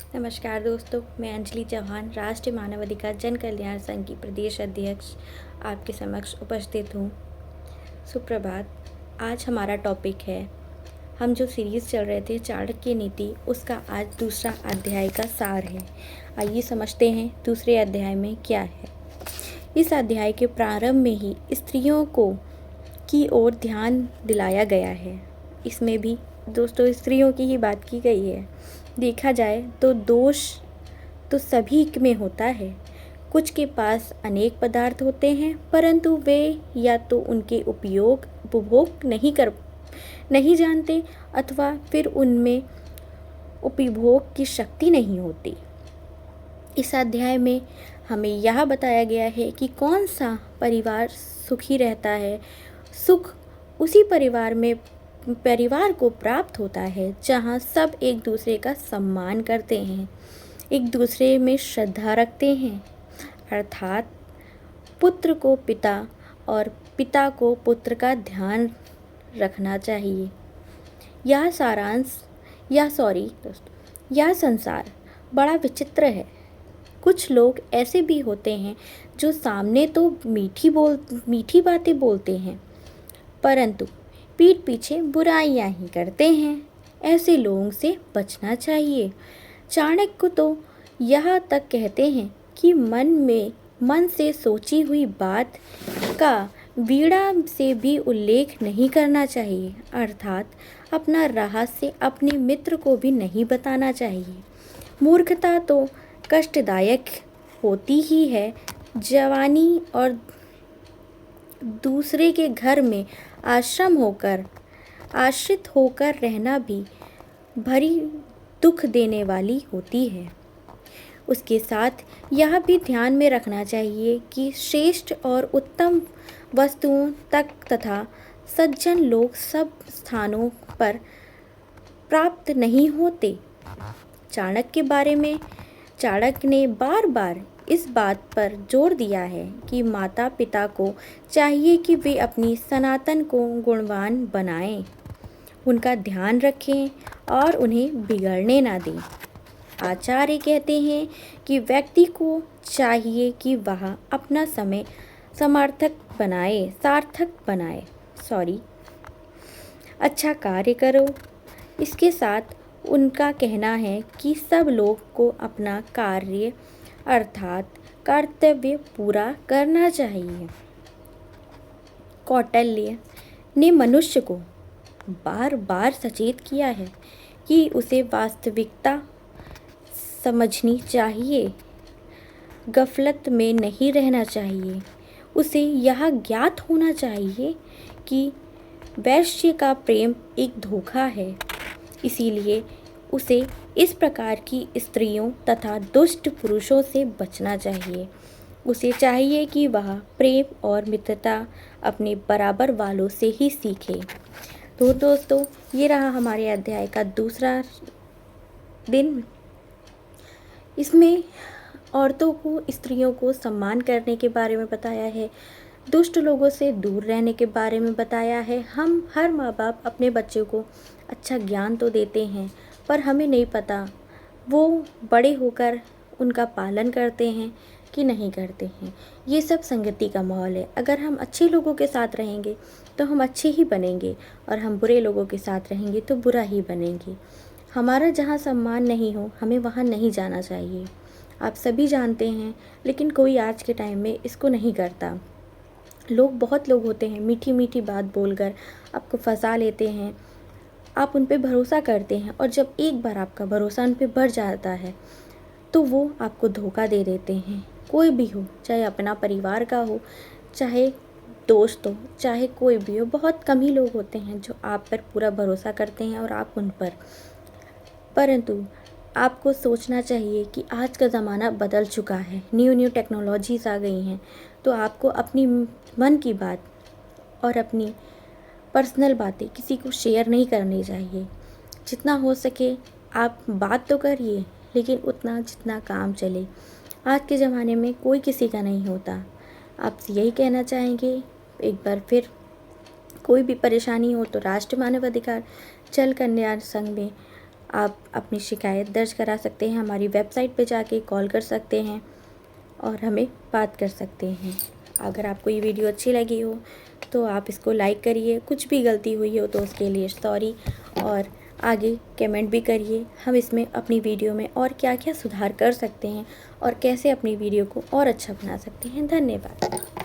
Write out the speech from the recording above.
नमस्कार दोस्तों, मैं अंजलि चौहान राष्ट्रीय मानवाधिकार जन कल्याण संघ की प्रदेश अध्यक्ष आपके समक्ष उपस्थित हूँ। सुप्रभात। आज हमारा टॉपिक है, हम जो सीरीज़ चल रहे थे चाणक्य नीति, उसका आज दूसरा अध्याय का सार है। आइए समझते हैं दूसरे अध्याय में क्या है। इस अध्याय के प्रारंभ में ही स्त्रियों को की ओर ध्यान दिलाया गया है। इसमें भी दोस्तों स्त्रियों की ही बात की गई है। देखा जाए तो दोष तो सभी में होता है। कुछ के पास अनेक पदार्थ होते हैं, परंतु वे या तो उनके उपभोग नहीं जानते, अथवा फिर उनमें उपभोग की शक्ति नहीं होती। इस अध्याय में हमें यह बताया गया है कि कौन सा परिवार सुखी रहता है। सुख उसी परिवार को प्राप्त होता है जहाँ सब एक दूसरे का सम्मान करते हैं, एक दूसरे में श्रद्धा रखते हैं, अर्थात पुत्र को पिता और पिता को पुत्र का ध्यान रखना चाहिए। यह संसार बड़ा विचित्र है। कुछ लोग ऐसे भी होते हैं जो सामने तो मीठी बातें बोलते हैं, परंतु पीठ पीछे बुराइयां ही करते हैं। ऐसे लोगों से बचना चाहिए। चाणक्य तो यह तक कहते हैं कि मन से सोची हुई बात का वीणा से भी उल्लेख नहीं करना चाहिए, अर्थात अपना रहस्य अपने मित्र को भी नहीं बताना चाहिए। मूर्खता तो कष्टदायक होती ही है। जवानी और दूसरे के घर में आश्रित होकर रहना भी भरी दुख देने वाली होती है। उसके साथ यह भी ध्यान में रखना चाहिए कि श्रेष्ठ और उत्तम वस्तुओं तक तथा सज्जन लोग सब स्थानों पर प्राप्त नहीं होते। चाणक्य ने बार बार इस बात पर जोर दिया है कि माता पिता को चाहिए कि वे अपनी सनातन को गुणवान बनाएं, उनका ध्यान रखें और उन्हें बिगड़ने ना दें। आचार्य कहते हैं कि व्यक्ति को चाहिए कि वह अपना समय सार्थक बनाए, अच्छा कार्य करो। इसके साथ उनका कहना है कि सब लोग को अपना कार्य अर्थात कर्तव्य पूरा करना चाहिए। कौटिल्य ने मनुष्य को बार बार सचेत किया है कि उसे वास्तविकता समझनी चाहिए, गफलत में नहीं रहना चाहिए। उसे यह ज्ञात होना चाहिए कि वैश्य का प्रेम एक धोखा है, इसीलिए उसे इस प्रकार की स्त्रियों तथा दुष्ट पुरुषों से बचना चाहिए। उसे चाहिए कि वह प्रेम और मित्रता अपने बराबर वालों से ही सीखे। तो दोस्तों, ये रहा हमारे अध्याय का दूसरा दिन। इसमें औरतों को, स्त्रियों को सम्मान करने के बारे में बताया है, दुष्ट लोगों से दूर रहने के बारे में बताया है। हम हर माँ बाप अपने बच्चों को अच्छा ज्ञान तो देते हैं, पर हमें नहीं पता वो बड़े होकर उनका पालन करते हैं कि नहीं करते हैं। ये सब संगति का माहौल है। अगर हम अच्छे लोगों के साथ रहेंगे तो हम अच्छे ही बनेंगे, और हम बुरे लोगों के साथ रहेंगे तो बुरा ही बनेंगे। हमारा जहाँ सम्मान नहीं हो, हमें वहाँ नहीं जाना चाहिए। आप सभी जानते हैं, लेकिन कोई आज के टाइम में इसको नहीं करता। बहुत लोग होते हैं, मीठी मीठी बात बोलकर आपको फंसा लेते हैं। आप उन पे भरोसा करते हैं, और जब एक बार आपका भरोसा उन पे बढ़ जाता है तो वो आपको धोखा दे देते हैं। कोई भी हो, चाहे अपना परिवार का हो, चाहे दोस्त हो, चाहे कोई भी हो, बहुत कम ही लोग होते हैं जो आप पर पूरा भरोसा करते हैं और आप उन पर। परंतु आपको सोचना चाहिए कि आज का ज़माना बदल चुका है, न्यू टेक्नोलॉजीज़ आ गई हैं, तो आपको अपनी मन की बात और अपनी पर्सनल बातें किसी को शेयर नहीं करनी चाहिए। जितना हो सके आप बात तो करिए, लेकिन उतना जितना काम चले। आज के ज़माने में कोई किसी का नहीं होता। आपसे यही कहना चाहेंगे, एक बार फिर कोई भी परेशानी हो तो राष्ट्रीय मानवाधिकार जन कल्याण संघ में आप अपनी शिकायत दर्ज करा सकते हैं, हमारी वेबसाइट पे जाके कॉल कर सकते हैं और हमें बात कर सकते हैं। अगर आपको ये वीडियो अच्छी लगी हो तो आप इसको लाइक करिए, कुछ भी गलती हुई हो तो उसके लिए सॉरी, और आगे कमेंट भी करिए हम इसमें अपनी वीडियो में और क्या क्या सुधार कर सकते हैं और कैसे अपनी वीडियो को और अच्छा बना सकते हैं। धन्यवाद।